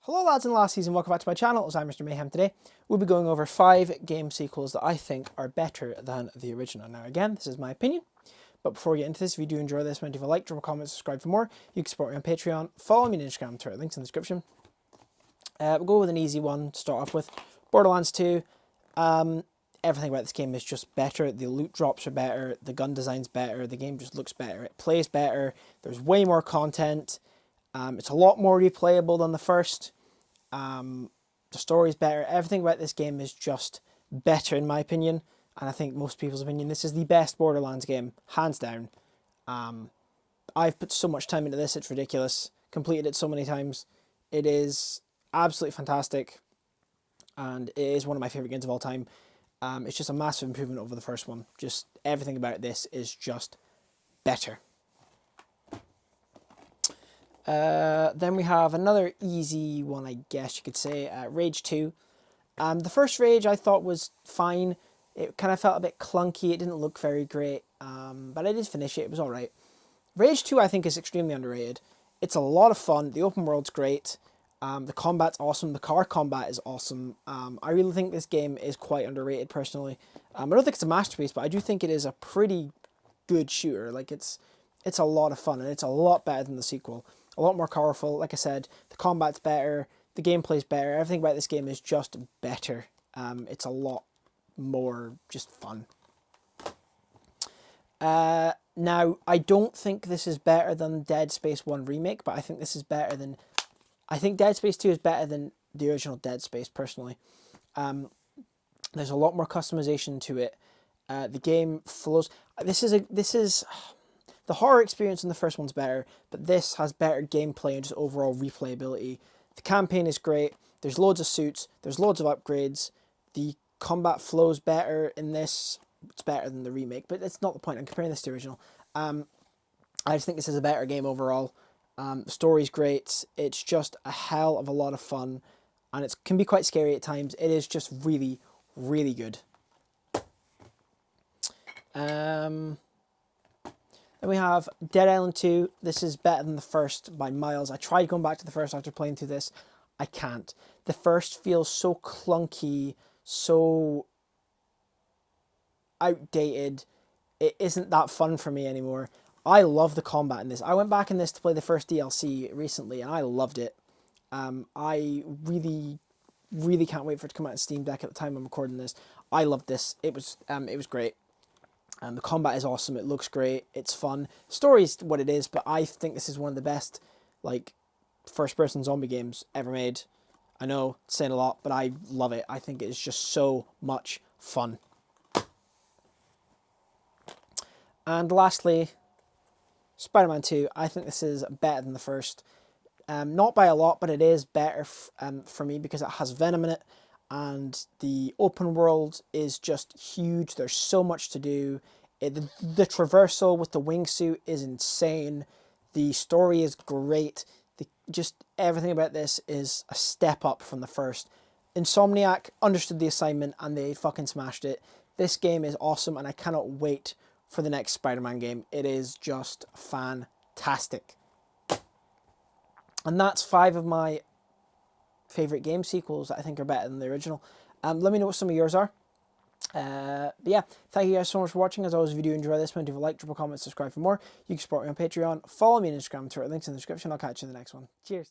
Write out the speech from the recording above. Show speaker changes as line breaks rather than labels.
Hello lads and lassies and welcome back to my channel. I'm Mr. Mayhem. Today we'll be going over 5 game sequels that I think are better than the original. Now again, this is my opinion, but before we get into this, if you do enjoy this, leave a like, drop a comment, subscribe for more. You can support me on Patreon, follow me on Instagram, Twitter, links in the description. We'll go with an easy one to start off with. Borderlands 2. Everything about this game is just better. The loot drops are better, the gun design's better, the game just looks better, it plays better, there's way more content. It's a lot more replayable than the first. The story's better. Everything about this game is just better in my opinion. And I think most people's opinion. This is the best Borderlands game, hands down. I've put so much time into this, it's ridiculous. Completed it so many times. It is absolutely fantastic. And it is one of my favourite games of all time. It's just a massive improvement over the first one. Just everything about this is just better. Then we have another easy one, I guess you could say, Rage 2. The first Rage I thought was fine. It kind of felt a bit clunky, it didn't look very great, but I did finish it, it was alright. Rage 2 I think is extremely underrated. It's a lot of fun, the open world's great, the combat's awesome, the car combat is awesome. I really think this game is quite underrated personally. I don't think it's a masterpiece, but I do think it is a pretty good shooter. Like it's a lot of fun, and it's a lot better than the sequel. A lot more colorful, like I said, the combat's better, the gameplay's better, everything about this game is just better. It's a lot more just fun. Now, I don't think this is better than Dead Space 1 Remake, but I think this is better than... I think Dead Space 2 is better than the original Dead Space, personally. There's a lot more customization to it. The game flows... This is... The horror experience in the first one's better, but this has better gameplay and just overall replayability. The campaign is great. There's loads of suits. There's loads of upgrades. The combat flows better in this. It's better than the remake, but it's not the point. I'm comparing this to the original. I just think this is a better game overall. The story's great. It's just a hell of a lot of fun, and it can be quite scary at times. It is just really, really good. Then we have Dead Island 2. This is better than the first by miles. I tried going back to the first after playing through this. I can't. The first feels so clunky, so outdated. It isn't that fun for me anymore. I love the combat in this. I went back in this to play the first DLC recently, and I loved it. I really, really can't wait for it to come out on Steam Deck at the time I'm recording this. I loved this. It was great. The combat is awesome, it looks great, it's fun. Story's what it is, but I think this is one of the best, like, first-person zombie games ever made. I know, it's saying a lot, but I love it. I think it is just so much fun. And lastly, Spider-Man 2. I think this is better than the first. Not by a lot, but it is better for me because it has Venom in it. And the open world is just huge. There's so much to do. The traversal with the wingsuit is insane. The story is great. Just everything about this is a step up from the first. Insomniac understood the assignment and they fucking smashed it. This game is awesome and I cannot wait for the next Spider-Man game. It is just fantastic. And that's 5 of my favourite game sequels that I think are better than the original. Let me know what some of yours are. But yeah, thank you guys so much for watching. As always, if you do enjoy this, leave a like, drop a comment, subscribe for more. You can support me on Patreon, follow me on Instagram, Twitter, links in the description. I'll catch you in the next one. Cheers.